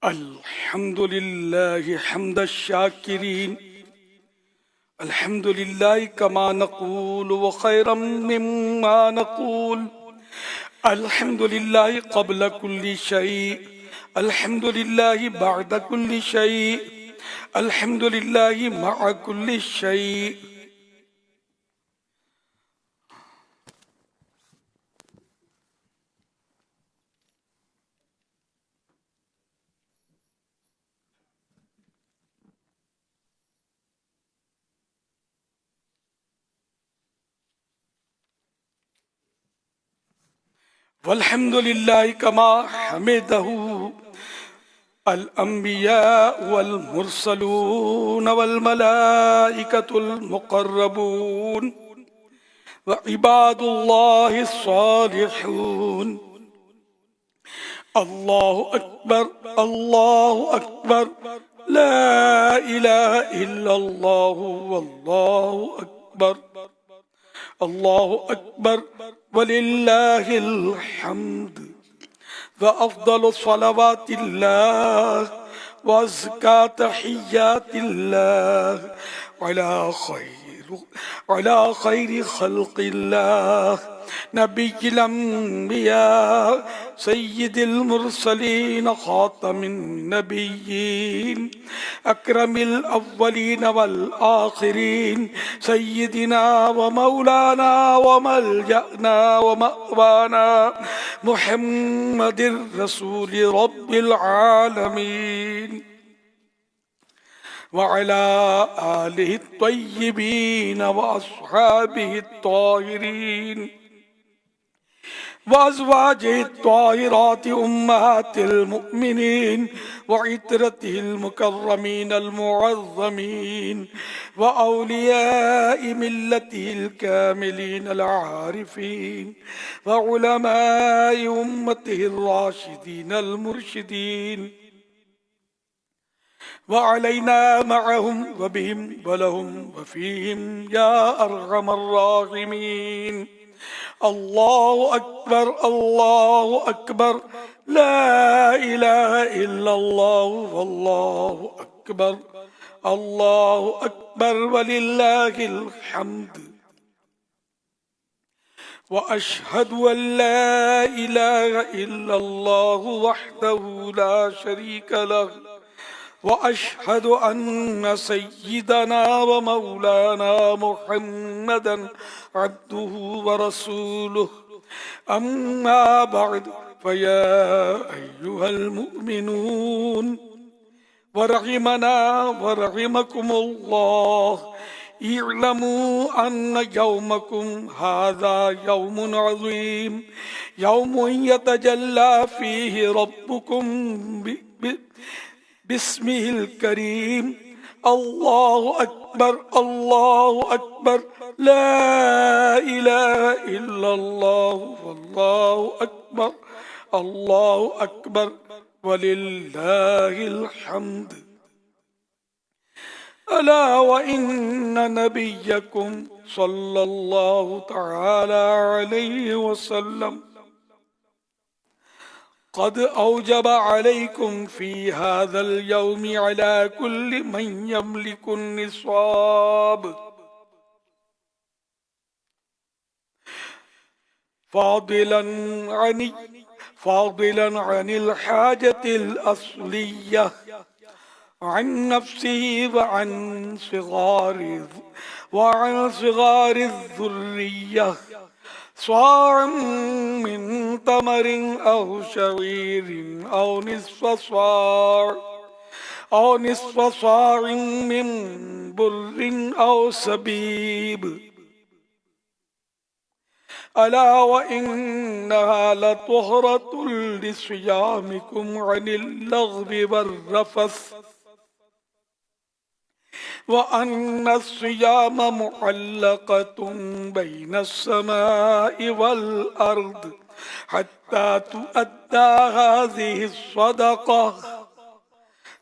अल्हम्दुलिल्लाहि हम्द शाकिरीन अल्हम्दुलिल्लाहि कमा नक़ूल व खैरम मिम्मा नक़ूल अल्हम्दुलिल्लाहि क़ब्ल कुल्लि शै अल्हम्दुलिल्लाहि बअद कुल्लि शै अल्हम्दुलिल्लाहि मअ कुल्लि शै। वल्हम्दुलिल्लाहि कमा हमिदहु अल अंबिया वल मुरसलून वल मलाइकतुल मुक़र्रबून व इबादुल्लाहि स्सालिहून। अल्लाहु अकबर ला इलाहा इल्लल्लाहु वल्लाहु अकबर अल्लाहु अकबर वलिल्लाहिल हम्द व अफ़्ज़लु सलवातिल्लाह व अज़्का तहिय्यातिल्लाह अला खैरि खल्क़िल्लाह नबिय्यिल अंबिया सय्यिदिल मुरसलीन खातमिन नबिय्यीन अकरमिल अव्वलीन वल आखिरीन सय्यिदिना व मौलाना व मलजना व मअवाना मुहम्मदिर रसूलि रब्बिल आलमीन व अला आलिहि त्वय्यिबीन व अस्हाबिहि त्ताहिरीन व अज़वाजिहि त्ताहिराति उम्महातिल मुमिनीन व इत्रतिहिल मुकर्रमीन अल मुअज़्ज़मीन व औलियाइ मिल्लतिहिल कामिलीन अल आरिफीन व उलमाइ उम्मतिहिर राशिदीन अल मुर्शिदीन व अलैना मअहुम व बिहिम व लहुम व फीहिम या अरहमर राहिमीन। अल्लाहु अकबर ला इलाहा इल्लल्लाहु वल्लाहु अकबर वलिल्लाहिल हम्द व अशहदु अन ला इलाहा इल्लल्लाहु वहदहु ला शरीका लहु व अशहदु अन्न सय्यिदना व मौलाना मुहम्मदन अब्दुहु व रसूलुहु अम्मा बअद फया अय्युहल मुमिनून व रहिमना व रहिमकुमुल्लाह इअलमू अन्न यौमकुम हाज़ा यौमुन अज़ीम यौमुन यतजल्ला फीहि रब्बुकुम बिस्मिहिल करीम। अल्लाहु अकबर ला इलाहा इल्लल्लाहु वल्लाहु अकबर वलिल्लाहिल हम्द। अला व इन्न नबिय्यकुम सल्लल्लाहु तआला अलैहि वसल्लम क़द औजब अलैकुम फी हाज़ल यौमि अला कुल्लि मन यमलिकुन निस्वाब फादिलन अनिल हाजतिल अस्लिय्या अन नफ्सिही व अन सिगारि ज़ुर्रिय्या स्वाअम मिन तमरिन औ शईरिन औ निस्फ़ स्वाअन मिन बुर्रिन औ सबीब। अला व इन्नहा लतुहरतुल लिसियामिकुम अनिल लग़्वी वर्रफ़स व अन्ना सियाम मुअल्लक़तुन बैना अस्समाइ वल अर्द हत्ता तुअद्दा हाज़िहि स्सदक़ा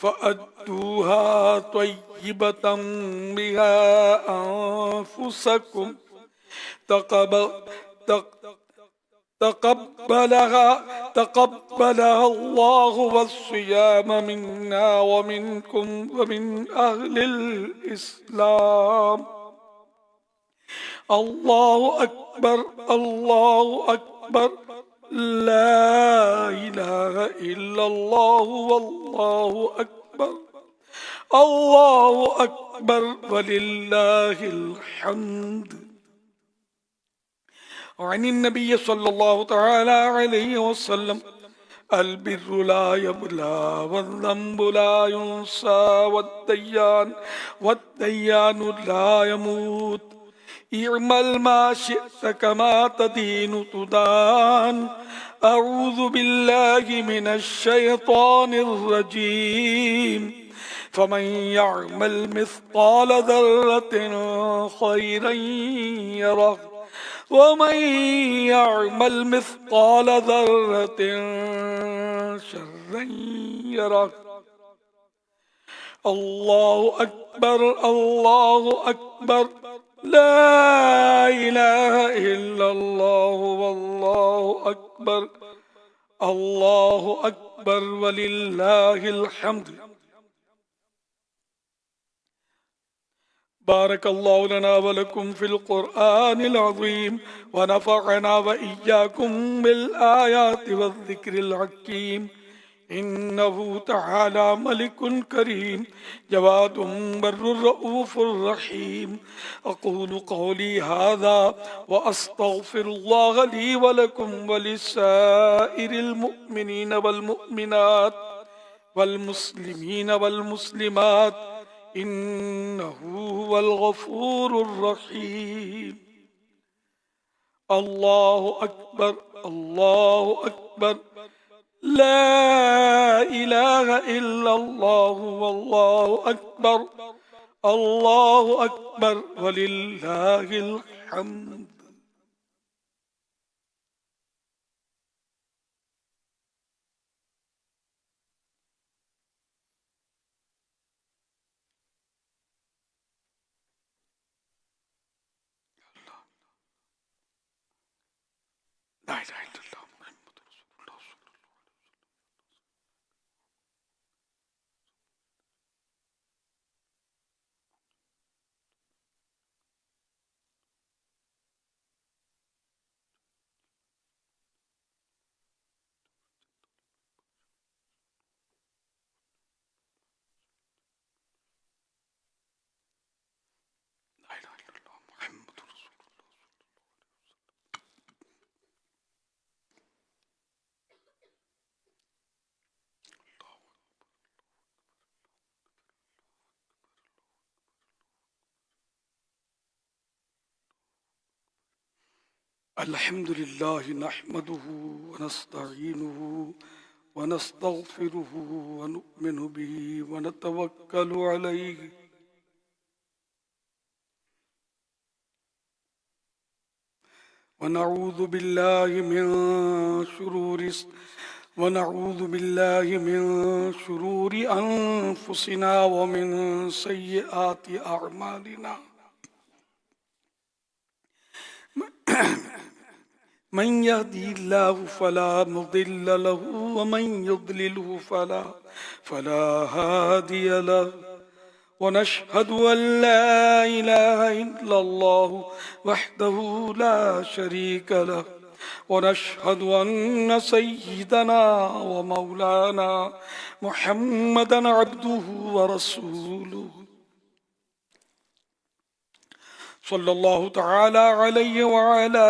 फ़अद्दूहा त्वय्यिबतन बिहा अन्फुसकुम تقبلها الله والصيام منا ومنكم ومن أهل الإسلام. الله أكبر الله أكبر لا إله إلا الله والله أكبر الله أكبر ولله الحمد. عن النبي صلى الله تعالى عليه وسلم: البر لا يبلى والذنب لا ينسى والديان لا يموت. اعمل ما شئت كما تدين تدان. أعوذ بالله من الشيطان الرجيم. فمن يعمل مثقال ذرة خيرا يره ومن يعمل مثقال ذرة شرا يره. الله أكبر الله أكبر لا إله إلا الله والله أكبر الله أكبر ولله الحمد. بارك الله لنا ولكم في القرآن العظيم ونفعنا وإياكم بالآيات والذكر الحكيم. إنه تعالى ملك كريم جواد بر رؤوف رحيم. أقول قولي هذا وأستغفر الله لي ولكم ولسائر المؤمنين والمؤمنات والمسلمين والمسلمات إنه هو الغفور الرحيم. الله أكبر الله أكبر لا إله إلا الله والله أكبر الله أكبر ولله الحمد. لا إله إلا الله محمد رسول الله صلى الله عليه وسلم. لا إله إلا الله محمد رسول الله. الحمد لله نحمده ونستعينه ونستغفره ونؤمن به ونتوكل عليه ونعوذ بالله من شرور أنفسنا ومن سيئات أعمالنا. من يهدي الله فلا مضل له ومن يضلله فلا هادي له. ونشهد أن لا إله إلا الله وحده لا شريك له. ونشهد أن سيدنا ومولانا محمدا عبده ورسوله صلى الله تعالى عليه وعلى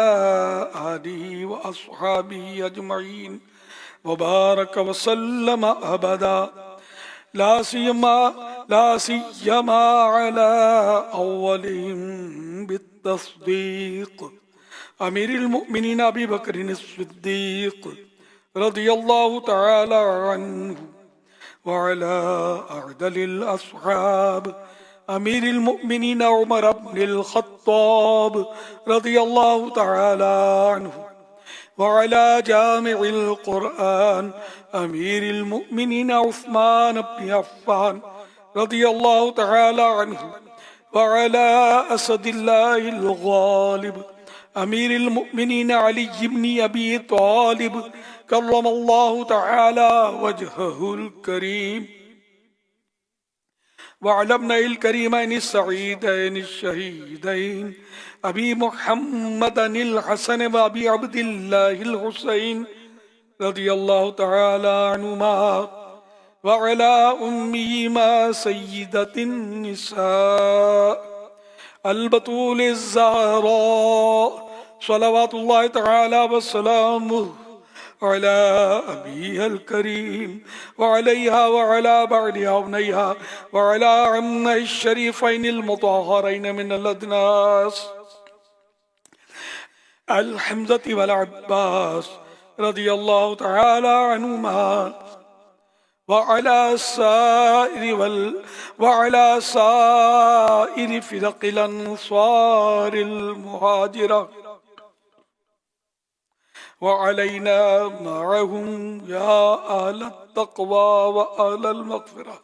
آله وأصحابه أجمعين وبارك وسلم أبدا. لا سيما على أولهم بالتصديق أمير المؤمنين أبي بكر الصديق رضي الله تعالى عنه وعلى أعدل الأصحاب أمير المؤمنين عمر بن الخطاب رضي الله تعالى عنه وعلى جامع القرآن أمير المؤمنين عثمان بن عفان رضي الله تعالى عنه وعلى أسد الله الغالب अमीरुल मुमिनीन अली इब्न अबी तालिब कर्रमल्लाहु तआला वजहुल करीम वअलमनाइल करीमैन सईदैन शहीदैन अबी मुहम्मदनिल हसन व अबी अब्दिल्लाहिल हुसैन रदियल्लाहु तआला अन्हुमा वअला उम्मीहिमा सय्यिदतिन निसा अल-बतूल ज़हरा सलवातुल्लाहि तआला व सलामुहु अला अबीहल करीम व अलैहा व अला बअदिहा अब्नैहा व अला अम्मैहि शरीफैनिल मुतहहरैन मिनल अदनास अल हम्ज़ति वल अब्बास रदियल्लाहु तआला अन्हुमा वअला साइरि फ़िरक़िल अंसारिल मुहाजिरा वअलैना मअहुम या अहलत तक़वा व अहलल मग़फ़िरा।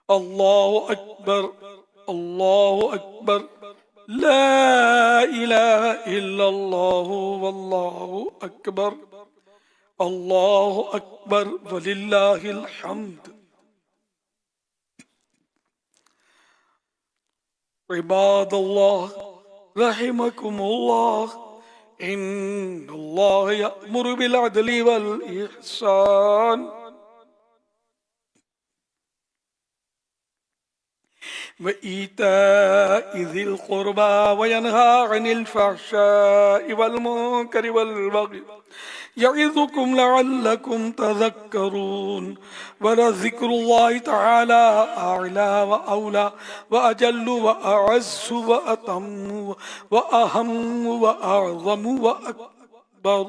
अल्लाहु अकबर, अल्लाहु अकबर, ला इलाहा इल्लल्लाहु वल्लाहु अकबर, अल्लाहु अकबर वलिल्लाहिल हम्द। इबादल्लाह रहिमकुमुल्लाह, इन्नल्लाह यअमुरु बिल अदलि वल इहसान व ईताइ ज़िल क़ुरबा व यन्हा अनिल फ़हशाइ वल मुनकरि वल बग़ि यइज़ुकुम लअल्लकुम तज़क्करून व लज़िक्रुल्लाहि तआला अअला व औला व अजल्लु व अअज़्ज़ु व अतम्मु व अहम्मु व अअज़मु व अकबर।